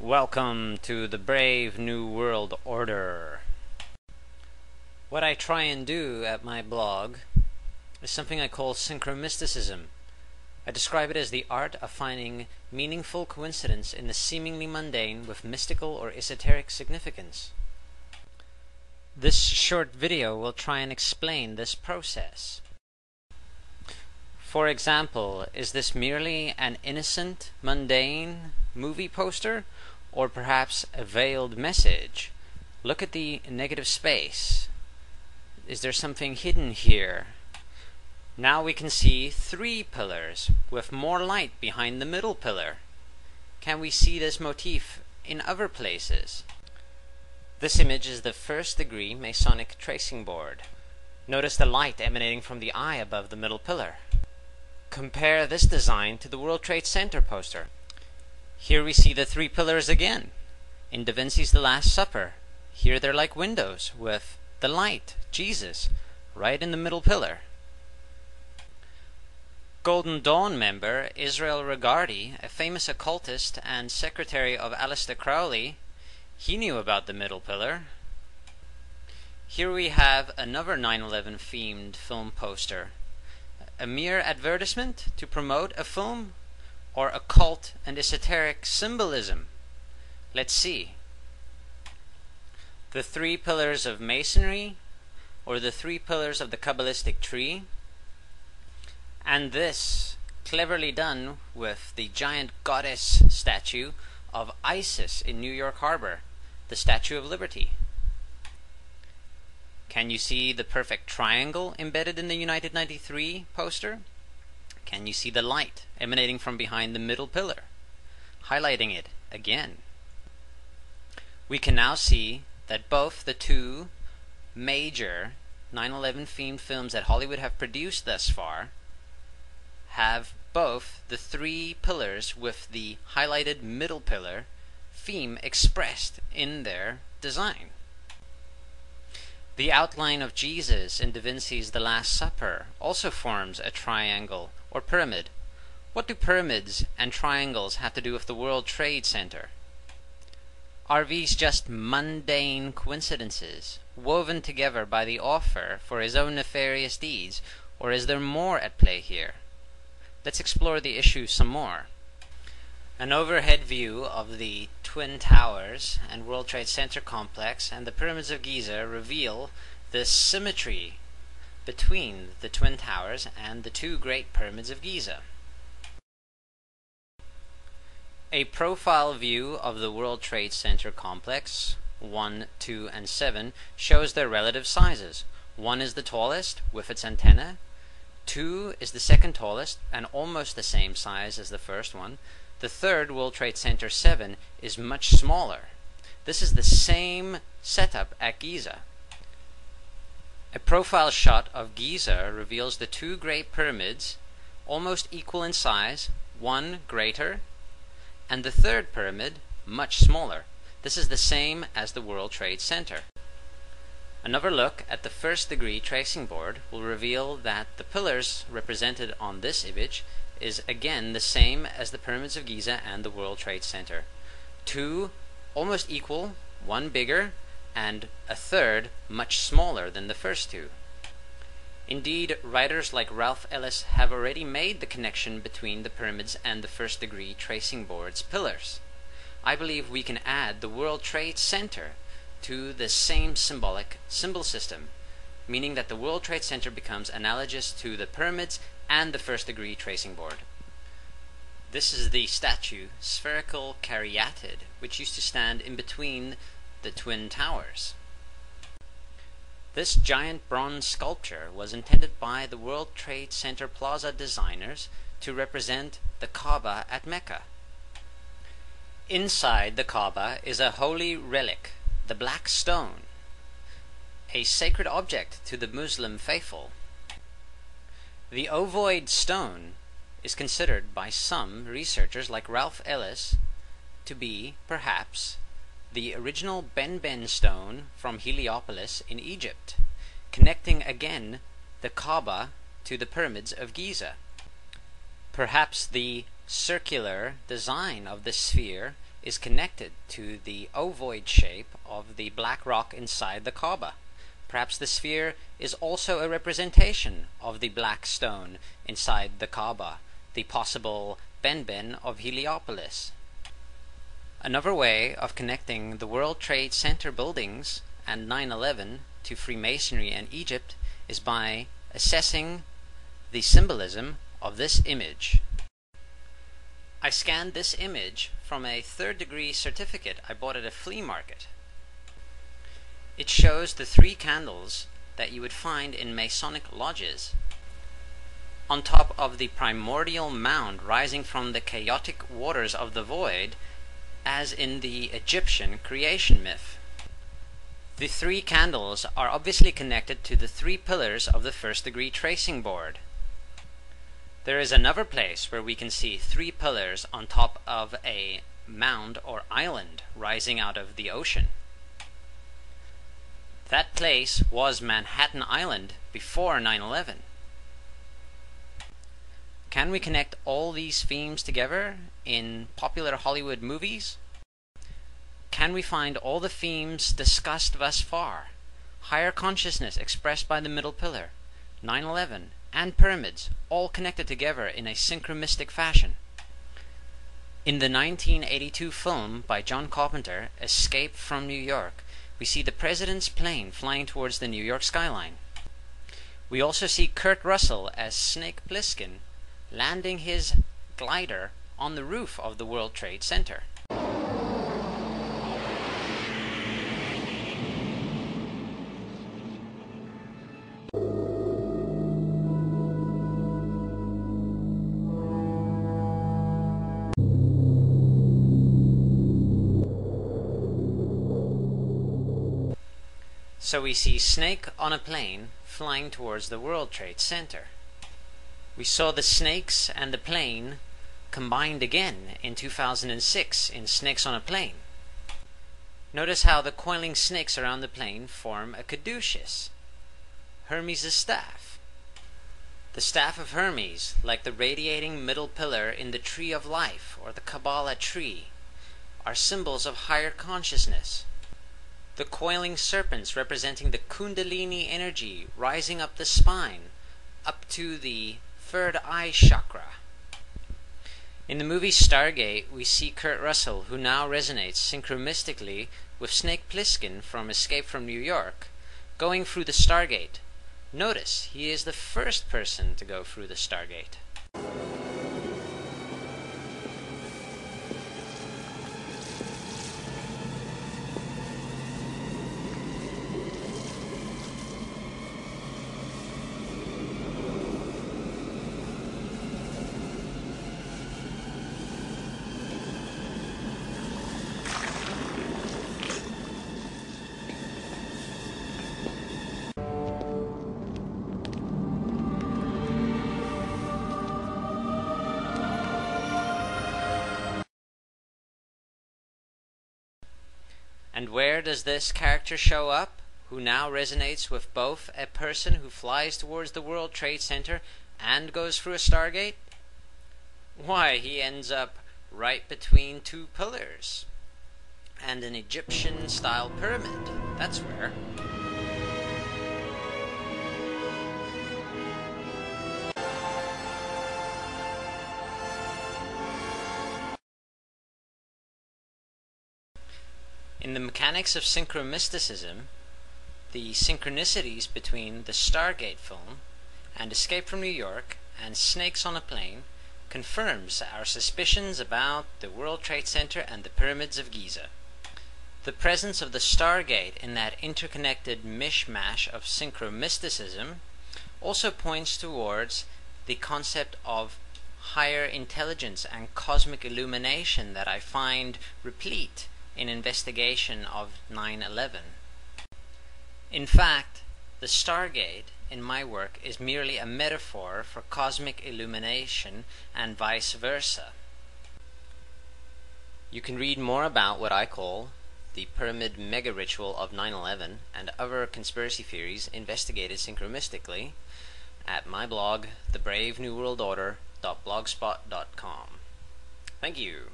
Welcome to the brave new world order. What I try and do at my blog is something I call synchromysticism. I describe it as the art of finding meaningful coincidence in the seemingly mundane with mystical or esoteric significance. This short video will try and explain this process. For example, is this merely an innocent, mundane movie poster, or perhaps a veiled message? Look at the negative space. Is there something hidden here? Now we can see three pillars with more light behind the middle pillar. Can we see this motif in other places? This image is the first-degree Masonic tracing board. Notice the light emanating from the eye above the middle pillar. Compare this design to the World Trade Center poster. Here we see the three pillars again. In Da Vinci's The Last Supper, here they're like windows with the light, Jesus, right in the middle pillar. Golden Dawn member Israel Regardie, a famous occultist and secretary of Aleister Crowley, he knew about the middle pillar. Here we have another 9/11 themed film poster. A mere advertisement to promote a film, or occult and esoteric symbolism? Let's see. The three pillars of Masonry, or the three pillars of the Kabbalistic tree, and this, cleverly done with the giant goddess statue of Isis in New York Harbor, the Statue of Liberty. Can you see the perfect triangle embedded in the United 93 poster? Can you see the light emanating from behind the middle pillar, highlighting it again? We can now see that both the two major 9/11 themed films that Hollywood have produced thus far have both the three pillars with the highlighted middle pillar theme expressed in their design. The outline of Jesus in Da Vinci's The Last Supper also forms a triangle or pyramid. What do pyramids and triangles have to do with the World Trade Center? Are these just mundane coincidences, woven together by the author for his own nefarious deeds, or is there more at play here? Let's explore the issue some more. An overhead view of the Twin Towers and World Trade Center complex and the Pyramids of Giza reveal the symmetry between the Twin Towers and the two great Pyramids of Giza. A profile view of the World Trade Center complex, 1, 2, and 7, shows their relative sizes. 1 is the tallest, with its antenna. 2 is the second tallest, and almost the same size as the first one. The third, World Trade Center 7, is much smaller. This is the same setup at Giza. A profile shot of Giza reveals the two great pyramids, almost equal in size, one greater, and the third pyramid much smaller. This is the same as the World Trade Center. Another look at the first-degree tracing board will reveal that the pillars represented on this image is again the same as the Pyramids of Giza and the World Trade Center. Two almost equal, one bigger, and a third much smaller than the first two. Indeed, writers like Ralph Ellis have already made the connection between the pyramids and the first-degree tracing board's pillars. I believe we can add the World Trade Center to the same symbol system, meaning that the World Trade Center becomes analogous to the pyramids and the first-degree tracing board. This is the statue, spherical caryatid, which used to stand in between the Twin Towers. This giant bronze sculpture was intended by the World Trade Center Plaza designers to represent the Kaaba at Mecca. Inside the Kaaba is a holy relic, the black stone, a sacred object to the Muslim faithful. The ovoid stone is considered by some researchers like Ralph Ellis to be, perhaps, the original Ben stone from Heliopolis in Egypt, connecting again the Kaaba to the Pyramids of Giza. Perhaps the circular design of the sphere is connected to the ovoid shape of the black rock inside the Kaaba. Perhaps the sphere is also a representation of the black stone inside the Kaaba, the possible Benben of Heliopolis. Another way of connecting the World Trade Center buildings and 9/11 to Freemasonry and Egypt is by assessing the symbolism of this image. I scanned this image from a third-degree certificate I bought at a flea market. It shows the 3 candles that you would find in Masonic lodges on top of the primordial mound rising from the chaotic waters of the void, as in the Egyptian creation myth. The 3 candles are obviously connected to the 3 pillars of the first-degree tracing board. There is another place where we can see 3 pillars on top of a mound or island rising out of the ocean. That place was Manhattan Island before 9/11. Can we connect all these themes together in popular Hollywood movies? Can we find all the themes discussed thus far? Higher consciousness expressed by the middle pillar, 9/11, and pyramids, all connected together in a synchromistic fashion. In the 1982 film by John Carpenter, Escape from New York, we see the president's plane flying towards the New York skyline. We also see Kurt Russell as Snake Plissken landing his glider on the roof of the World Trade Center. So we see Snake on a plane flying towards the World Trade Center. We saw the snakes and the plane combined again in 2006 in Snakes on a Plane. Notice how the coiling snakes around the plane form a caduceus, Hermes' staff. The staff of Hermes, like the radiating middle pillar in the Tree of Life or the Kabbalah tree, are symbols of higher consciousness. The coiling serpents representing the Kundalini energy rising up the spine, up to the third eye chakra. In the movie Stargate, we see Kurt Russell, who now resonates synchromistically with Snake Plissken from Escape from New York, going through the Stargate. Notice, he is the first person to go through the Stargate. And where does this character show up, who now resonates with both a person who flies towards the World Trade Center and goes through a Stargate? Why, he ends up right between 2 pillars and an Egyptian-style pyramid. That's where. In the mechanics of synchromysticism, the synchronicities between the Stargate film and Escape from New York and Snakes on a Plane confirms our suspicions about the World Trade Center and the Pyramids of Giza. The presence of the Stargate in that interconnected mishmash of synchromysticism also points towards the concept of higher intelligence and cosmic illumination that I find replete in investigation of 9/11. In fact, the Stargate in my work is merely a metaphor for cosmic illumination and vice versa. You can read more about what I call the Pyramid Mega Ritual of 9/11 and other conspiracy theories investigated synchromistically at my blog, thebravenewworldorder.blogspot.com. Thank you.